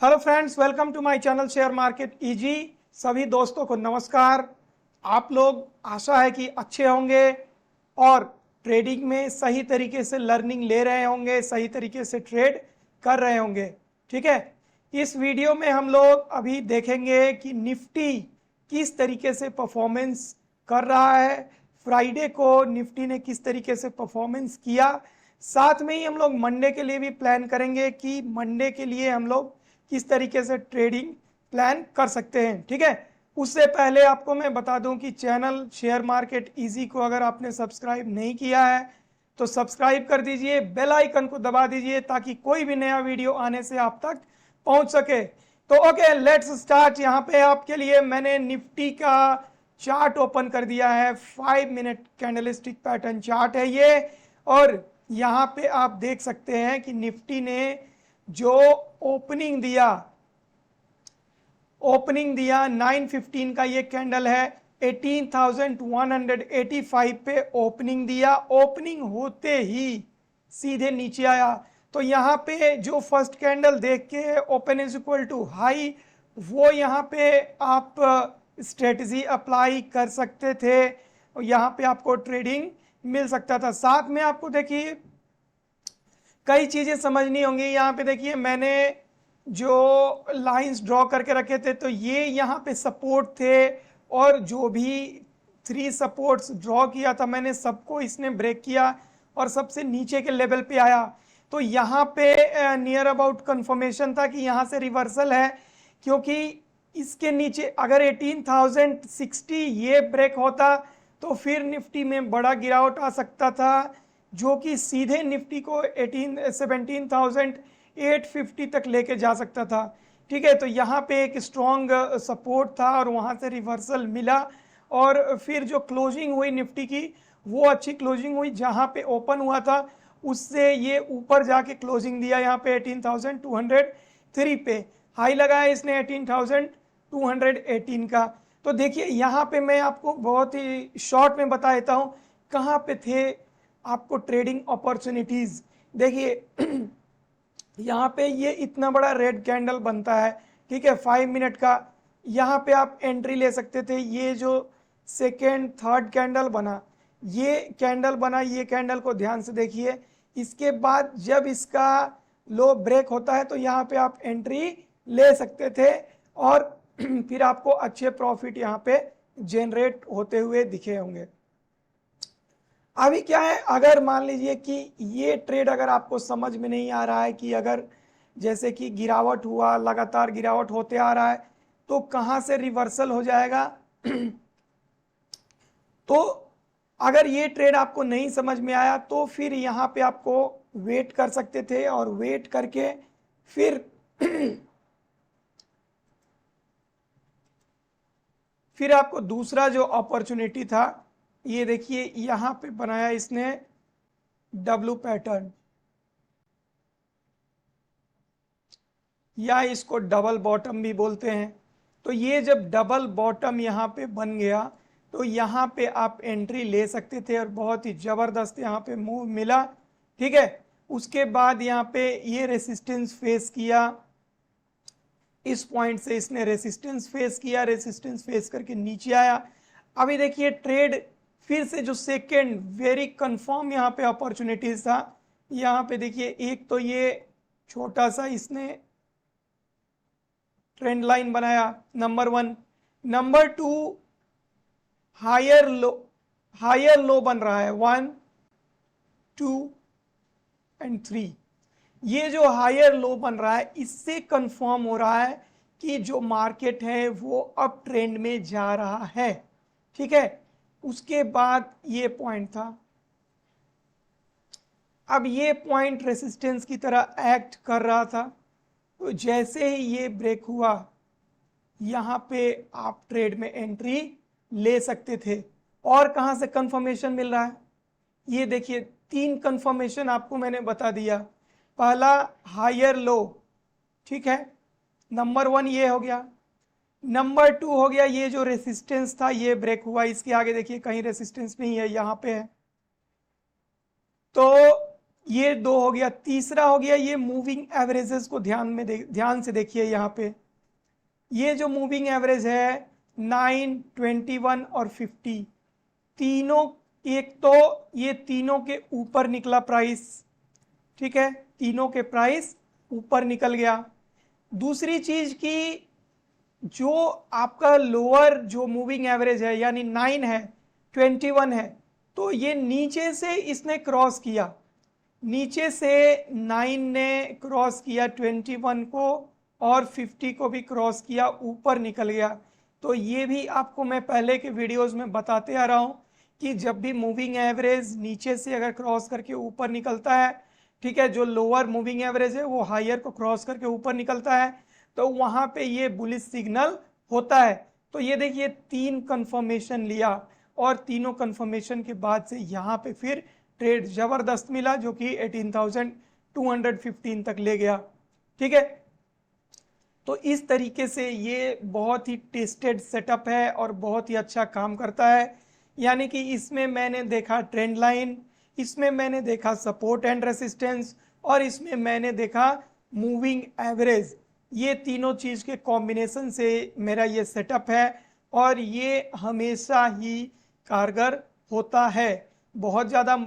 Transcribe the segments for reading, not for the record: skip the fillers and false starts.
Hello friends, welcome to my channel share market easy. सभी दोस्तों को नमस्कार। आप लोग आशा है कि अच्छे होंगे और ट्रेडिंग में सही तरीके से लर्निंग ले रहे होंगे, सही तरीके से ट्रेड कर रहे होंगे। ठीक है, इस वीडियो में हम लोग अभी देखेंगे कि निफ्टी किस तरीके से परफॉर्मेंस कर रहा है। फ्राइडे को निफ्टी ने किस तरीके से परफॉर्मेंस किया, साथ में ही हम लोग मंडे के लिए भी प्लान करेंगे कि मंडे के लिए हम लोग किस तरीके से ट्रेडिंग प्लान कर सकते हैं। ठीक है, उससे पहले आपको मैं बता दूं कि चैनल शेयर मार्केट इजी को अगर आपने सब्सक्राइब नहीं किया है तो सब्सक्राइब कर दीजिए, बेल आइकन को दबा दीजिए ताकि कोई भी नया वीडियो आने से आप तक पहुंच सके। तो ओके, लेट्स स्टार्ट। यहाँ पे आपके लिए मैंने निफ्टी का चार्ट ओपन कर दिया है। 5 मिनट कैंडलस्टिक पैटर्न चार्ट है ये, और यहाँ पे आप देख सकते हैं कि निफ्टी ने जो ओपनिंग दिया 9:15 का ये कैंडल है। 18,185 पे ओपनिंग दिया। ओपनिंग होते ही सीधे नीचे आया। तो यहाँ पे जो फर्स्ट कैंडल देख के open is equal to high, वो यहाँ पे आप स्ट्रेटजी अप्लाई कर सकते थे। यहाँ पे आपको ट्रेडिंग मिल सकता था। साथ में आपको देखिए कई चीजें समझनी होंगी। यहाँ पे देखिए मैंने जो लाइंस ड्रॉ करके रखे थे, तो ये यहाँ पे सपोर्ट थे, और जो भी 3 सपोर्ट्स ड्रॉ किया था मैंने, सबको इसने ब्रेक किया और सबसे नीचे के लेवल पे आया। तो यहाँ पे नियर अबाउट कंफर्मेशन था कि यहाँ से रिवर्सल है, क्योंकि इसके नीचे अगर 18,060 ये ब्रेक होता तो फिर निफ्टी में बड़ा गिरावट आ सकता था, जो कि सीधे निफ्टी को 17,850 तक लेके जा सकता था। ठीक है, तो यहाँ पे एक स्ट्रॉन्ग सपोर्ट था और वहाँ से रिवर्सल मिला, और फिर जो क्लोजिंग हुई निफ्टी की वो अच्छी क्लोजिंग हुई। जहाँ पे ओपन हुआ था उससे ये ऊपर जाके क्लोजिंग दिया, यहाँ पे 18,203 पे हाई लगाया इसने 18,218 का। तो देखिए यहाँ पे मैं आपको बहुत ही शॉर्ट में बता देता हूँ कहाँ पे थे आपको ट्रेडिंग अपॉर्चुनिटीज। देखिए यहाँ पे ये इतना बड़ा रेड कैंडल बनता है, ठीक है, 5 मिनट का। यहाँ पे आप एंट्री ले सकते थे। ये जो सेकेंड थर्ड कैंडल बना, ये कैंडल बना, ये कैंडल को ध्यान से देखिए। इसके बाद जब इसका लो ब्रेक होता है तो यहाँ पे आप एंट्री ले सकते थे, और फिर आपको अच्छे प्रॉफिट यहाँ पे जनरेट होते हुए दिखे होंगे। अभी क्या है, अगर मान लीजिए कि ये ट्रेड अगर आपको समझ में नहीं आ रहा है कि अगर जैसे कि गिरावट हुआ, लगातार गिरावट होते आ रहा है, तो कहाँ से रिवर्सल हो जाएगा तो अगर ये ट्रेड आपको नहीं समझ में आया तो फिर यहाँ पे आपको वेट कर सकते थे, और वेट करके फिर फिर आपको दूसरा जो अपॉर्चुनिटी था, ये देखिए यहाँ पे बनाया इसने डब्लू पैटर्न, या इसको डबल बॉटम भी बोलते हैं। तो ये जब डबल बॉटम यहाँ पे बन गया तो यहाँ पे आप एंट्री ले सकते थे, और बहुत ही ज़बरदस्त यहाँ पे मूव मिला। ठीक है, उसके बाद यहाँ पे ये रेसिस्टेंस फेस किया। इस पॉइंट से इसने रेसिस्टेंस फेस किया, रेसिस्टेंस फेस करके नीचे आया। अभी देखिए ट्रेड फिर से जो सेकेंड वेरी कंफर्म यहाँ पे अपॉर्चुनिटीज था, यहाँ पे देखिए एक तो ये छोटा सा इसने ट्रेंड लाइन बनाया, नंबर 1। नंबर 2, हायर लो बन रहा है 1 2 एंड 3। ये जो हायर लो बन रहा है इससे कंफर्म हो रहा है कि जो मार्केट है वो अप ट्रेंड में जा रहा है। ठीक है, उसके बाद ये पॉइंट था। अब ये पॉइंट रेसिस्टेंस की तरह एक्ट कर रहा था, तो जैसे ही ये ब्रेक हुआ यहाँ पे आप ट्रेड में एंट्री ले सकते थे। और कहाँ से कंफर्मेशन मिल रहा है, ये देखिए 3 कंफर्मेशन आपको मैंने बता दिया। पहला हायर लो, ठीक है, नंबर 1 ये हो गया। नंबर 2 हो गया ये जो रेसिस्टेंस था ये ब्रेक हुआ, इसके आगे देखिए कहीं रेसिस्टेंस नहीं है, यहाँ पे है। तो ये दो हो गया। तीसरा हो गया ये मूविंग एवरेजेस को ध्यान से देखिए यहाँ पे। ये जो मूविंग एवरेज है 9, 21 और 50, तीनों, एक तो ये तीनों के ऊपर निकला प्राइस, ठीक है, तीनों के प्राइस ऊपर निकल गया। दूसरी चीज की जो आपका लोअर जो मूविंग एवरेज है यानी 9 है, 21 है, तो ये नीचे से इसने क्रॉस किया, नीचे से 9 ने क्रॉस किया 21 को और 50 को भी क्रॉस किया, ऊपर निकल गया। तो ये भी आपको मैं पहले के वीडियोस में बताते आ रहा हूँ कि जब भी मूविंग एवरेज नीचे से अगर क्रॉस करके ऊपर निकलता है, ठीक है, जो लोअर मूविंग एवरेज है वो हायर को क्रॉस करके ऊपर निकलता है, तो वहां पे ये बुलिश सिग्नल होता है। तो ये देखिए 3 कंफर्मेशन लिया और तीनों कंफर्मेशन के बाद से यहाँ पे फिर ट्रेड जबरदस्त मिला जो कि 18,215 तक ले गया, ठीक है। तो इस तरीके से ये बहुत ही टेस्टेड सेटअप है और बहुत ही अच्छा काम करता है। यानी कि इसमें मैंने देखा ट्रेंड लाइन, इसमें मैंने देखा सपोर्ट एंड रेसिस्टेंस, और इसमें मैंने देखा मूविंग एवरेज। ये तीनों चीज़ के कॉम्बिनेशन से मेरा ये सेटअप है और ये हमेशा ही कारगर होता है। बहुत ज़्यादा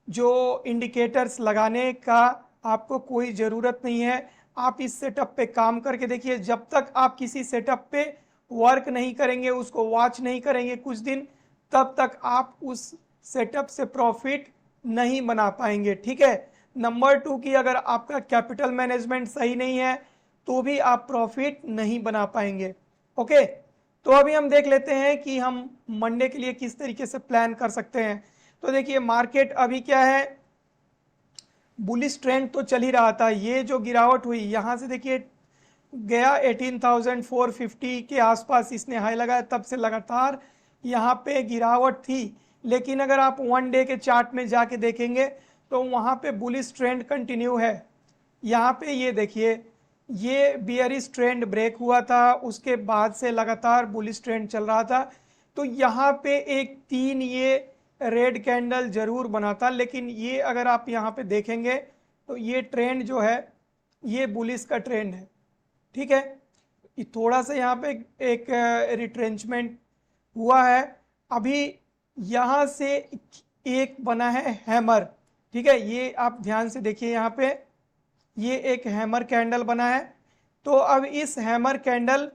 जो इंडिकेटर्स लगाने का आपको कोई ज़रूरत नहीं है। आप इस सेटअप पे काम करके देखिए, जब तक आप किसी सेटअप पे वर्क नहीं करेंगे, उसको वॉच नहीं करेंगे कुछ दिन, तब तक आप उस सेटअप से प्रॉफिट नहीं बना पाएंगे, ठीक है। नंबर 2 की अगर आपका कैपिटल मैनेजमेंट सही नहीं है तो भी आप प्रॉफिट नहीं बना पाएंगे। ओके, तो अभी हम देख लेते हैं कि हम मंडे के लिए किस तरीके से प्लान कर सकते हैं। तो देखिए मार्केट अभी क्या है, बुलिश ट्रेंड तो चल ही रहा था। ये जो गिरावट हुई यहाँ से देखिए गया 18,450 के आसपास इसने हाई लगाया, तब से लगातार यहाँ पे गिरावट थी। लेकिन अगर आप 1 डे के चार्ट में जाके देखेंगे तो वहाँ पे बुलिश ट्रेंड कंटिन्यू है। यहाँ पे ये देखिए ये बियरिश ट्रेंड ब्रेक हुआ था, उसके बाद से लगातार बुलिश ट्रेंड चल रहा था। तो यहाँ पे एक 3 ये रेड कैंडल जरूर बना था, लेकिन ये अगर आप यहाँ पे देखेंगे तो ये ट्रेंड जो है ये बुलिश का ट्रेंड है, ठीक है। ये थोड़ा सा यहाँ पे एक रिट्रेंचमेंट हुआ है। अभी यहाँ से एक बना है हैमर, ठीक है, ये आप ध्यान से देखिए यहाँ पे ये एक हैमर कैंडल बना है। तो अब इस हैमर कैंडल,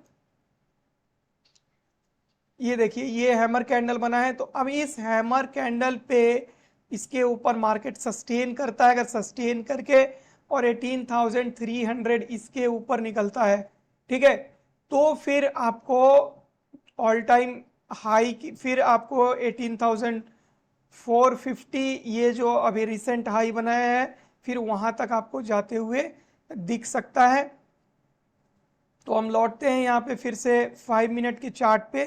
ये देखिए ये हैमर कैंडल बना है, तो अब इस हैमर कैंडल पे इसके ऊपर मार्केट सस्टेन करता है, अगर सस्टेन करके और 18,300 इसके ऊपर निकलता है, ठीक है, तो फिर आपको ऑल टाइम हाई की, फिर आपको 18,450 ये जो अभी रिसेंट हाई बनाया है फिर वहां तक आपको जाते हुए दिख सकता है। तो हम लौटते हैं यहाँ पे फिर से 5 मिनट के चार्ट पे।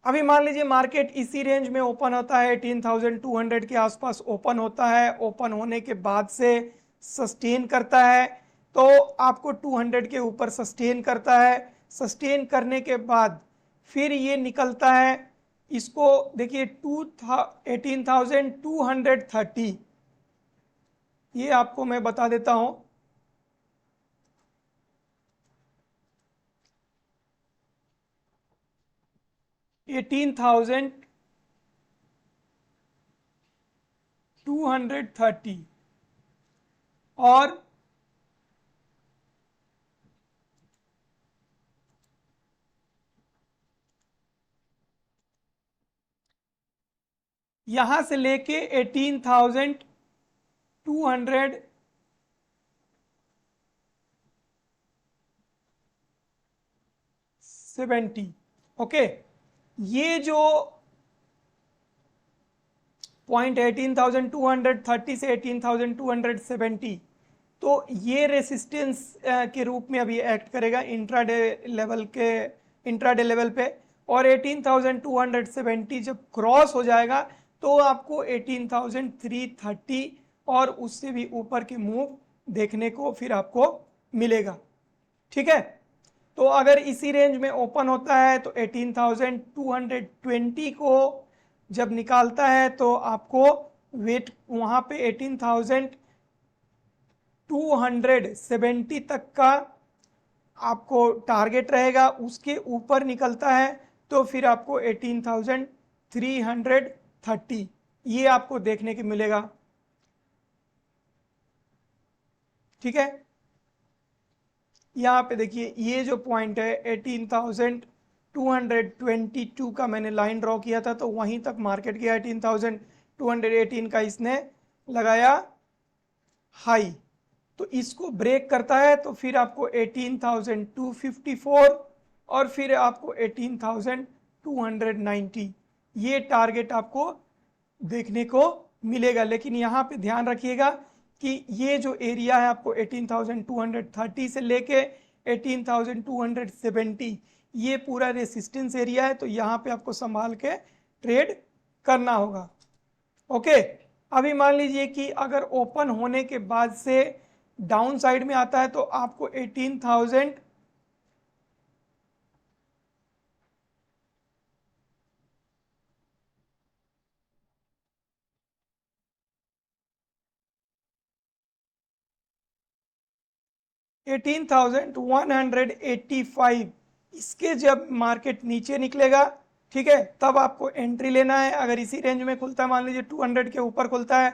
अभी मान लीजिए मार्केट इसी रेंज में ओपन होता है, 18,200 के आसपास ओपन होता है, ओपन होने के बाद से सस्टेन करता है, तो आपको 200 के ऊपर सस्टेन करता है, सस्टेन करने के बाद फिर ये निकलता है, इसको देखिए 18,230, ये आपको मैं बता देता हूं, 18,230 और यहां से लेके 18,270, ओके। ये जो पॉइंट 18,230 से 18,270, तो ये रेसिस्टेंस के रूप में अभी एक्ट करेगा इंट्राडे लेवल पे, और 18,270 जब क्रॉस हो जाएगा तो आपको 18,330 और उससे भी ऊपर के मूव देखने को फिर आपको मिलेगा, ठीक है। तो अगर इसी रेंज में ओपन होता है तो 18,220 को जब निकालता है तो आपको वेट वहां पे 18,270 तक का आपको टारगेट रहेगा। उसके ऊपर निकलता है तो फिर आपको 18,330 ये आपको देखने को मिलेगा। ठीक है, यहाँ पे देखिए ये जो पॉइंट है 18,222 का मैंने लाइन ड्रॉ किया था, तो वहीं तक मार्केट गया। 18,218 का इसने लगाया हाई, तो इसको ब्रेक करता है तो फिर आपको 18,254 और फिर आपको 18,290 ये टारगेट आपको देखने को मिलेगा। लेकिन यहाँ पे ध्यान रखिएगा कि ये जो एरिया है आपको 18,230 से लेके 18,270 ये पूरा रेसिस्टेंस एरिया है, तो यहाँ पे आपको संभाल के ट्रेड करना होगा। ओके, अभी मान लीजिए कि अगर ओपन होने के बाद से डाउन साइड में आता है तो आपको 18,185 इसके जब मार्केट नीचे निकलेगा, ठीक है, तब आपको एंट्री लेना है। अगर इसी रेंज में खुलता है, मान लीजिए 200 के ऊपर खुलता है,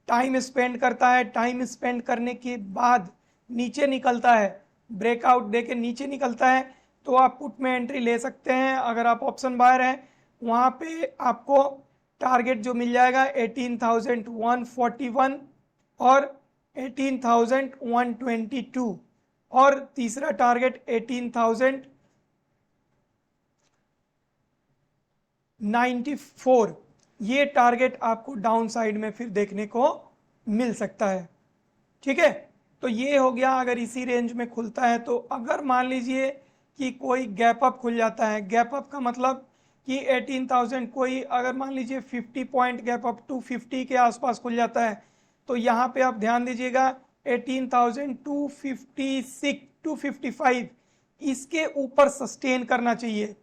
टाइम स्पेंड करता है, टाइम स्पेंड करने के बाद नीचे निकलता है, ब्रेकआउट देके नीचे निकलता है, तो आप पुट में एंट्री ले सकते हैं। अगर आप ऑप्शन बायर हैं वहाँ पे आपको टारगेट जो मिल जाएगा 18,141 और 18,122 और तीसरा टारगेट 18,094 ये टारगेट आपको डाउन साइड में फिर देखने को मिल सकता है। ठीक है, तो ये हो गया अगर इसी रेंज में खुलता है। तो अगर मान लीजिए कि कोई गैप अप खुल जाता है, गैप अप का मतलब कि 18,000 कोई अगर मान लीजिए 50 पॉइंट गैप अप टू 50 के आसपास खुल जाता है, तो यहाँ पे आप ध्यान दीजिएगा 18,256 255 इसके ऊपर सस्टेन करना चाहिए।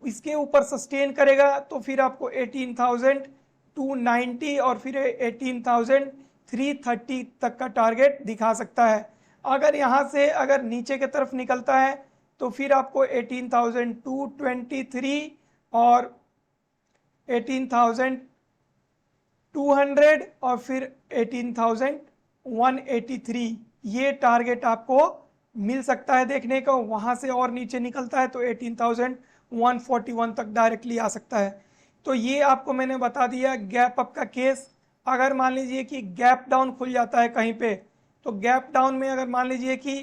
इसके ऊपर सस्टेन करेगा तो फिर आपको 18,290 और फिर 18,330 तक का टारगेट दिखा सकता है। अगर यहाँ से अगर नीचे की तरफ निकलता है तो फिर आपको 18,223 और 18,200 और फिर 18,183 ये टारगेट आपको मिल सकता है देखने को। वहाँ से और नीचे निकलता है तो 18,141 तक डायरेक्टली आ सकता है। तो ये आपको मैंने बता दिया गैप अप का केस। अगर मान लीजिए कि गैप डाउन खुल जाता है कहीं पे, तो गैप डाउन में अगर मान लीजिए कि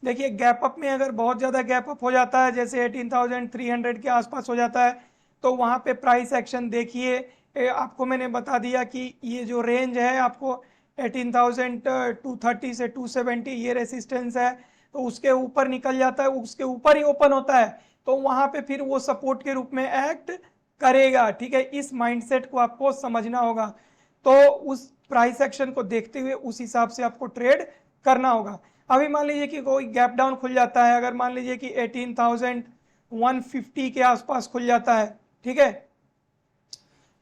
देखिए गैप अप में अगर बहुत ज़्यादा गैप अप हो जाता है, जैसे 18,300 के आसपास हो जाता है, तो वहाँ पे प्राइस एक्शन देखिए। आपको मैंने बता दिया कि ये जो रेंज है आपको 18,230 से 270 ये रेसिस्टेंस है, तो उसके ऊपर निकल जाता है, उसके ऊपर ही ओपन होता है, तो वहाँ पे फिर वो सपोर्ट के रूप में एक्ट करेगा। ठीक है, इस माइंडसेट को आपको समझना होगा। तो उस प्राइस एक्शन को देखते हुए उस हिसाब से आपको ट्रेड करना होगा। अभी मान लीजिए कि कोई गैप डाउन खुल जाता है, अगर मान लीजिए कि 18,150 के आसपास खुल जाता है, ठीक है,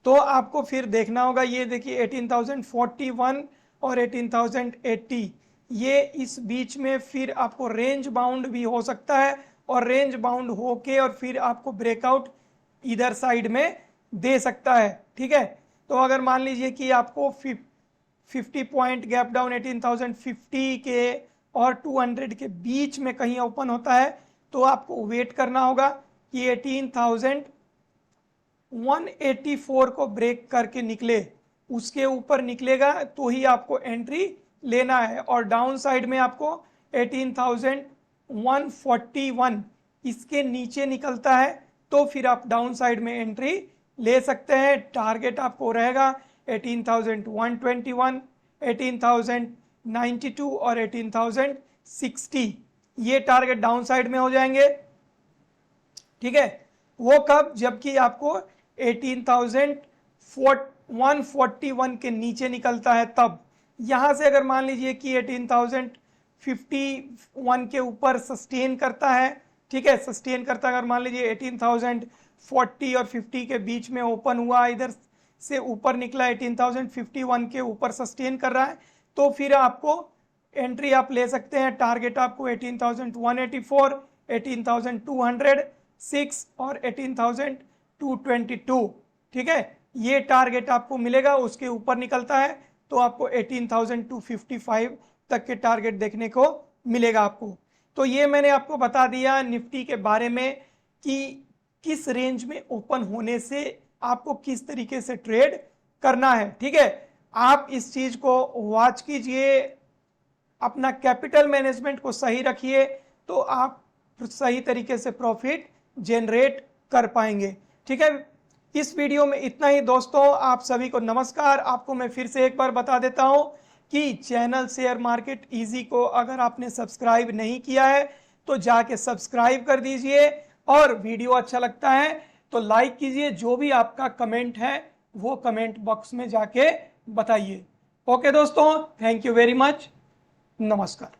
तो आपको फिर देखना होगा। ये देखिए 18,041 और 18,080 ये इस बीच में फिर आपको रेंज बाउंड भी हो सकता है, और रेंज बाउंड होके और फिर आपको ब्रेकआउट इधर साइड में दे सकता है। ठीक है, तो अगर मान लीजिए कि आपको 50 पॉइंट गैप डाउन 18,050 के और 200 के बीच में कहीं ओपन होता है, तो आपको वेट करना होगा कि 18,184 को ब्रेक करके निकले, उसके ऊपर निकलेगा तो ही आपको एंट्री लेना है। और डाउन साइड में आपको 18,141 इसके नीचे निकलता है तो फिर आप डाउन साइड में एंट्री ले सकते हैं। टारगेट आपको रहेगा 18,121, 18,092 और 18,060 ये टारगेट डाउन साइड में हो जाएंगे। ठीक है, वो कब, जबकि आपको 18,141 के नीचे निकलता है तब। यहां से अगर मान लीजिए कि 18,051 के ऊपर सस्टेन करता है, ठीक है, सस्टेन करता है, अगर मान लीजिए 18,040 और 50 के बीच में ओपन हुआ इधर से ऊपर निकला, 18,051 के ऊपर सस्टेन कर रहा है, तो फिर आपको एंट्री आप ले सकते हैं। टारगेट आपको 18,184, 18,206 और 18,222, ठीक है, ये टारगेट आपको मिलेगा। उसके ऊपर निकलता है तो आपको 18,255 तक के टारगेट देखने को मिलेगा आपको। तो ये मैंने आपको बता दिया निफ्टी के बारे में कि किस रेंज में ओपन होने से आपको किस तरीके से ट्रेड करना है, ठीक है। आप इस चीज को वॉच कीजिए, अपना कैपिटल मैनेजमेंट को सही रखिए, तो आप सही तरीके से प्रॉफिट जनरेट कर पाएंगे, ठीक है। इस वीडियो में इतना ही दोस्तों, आप सभी को नमस्कार। आपको मैं फिर से एक बार बता देता हूं कि चैनल शेयर मार्केट इजी को अगर आपने सब्सक्राइब नहीं किया है तो जाके सब्सक्राइब कर दीजिए, और वीडियो अच्छा लगता है तो लाइक कीजिए। जो भी आपका कमेंट है वो कमेंट बॉक्स में जाके बताइए। ओके दोस्तों, थैंक यू वेरी मच, नमस्कार।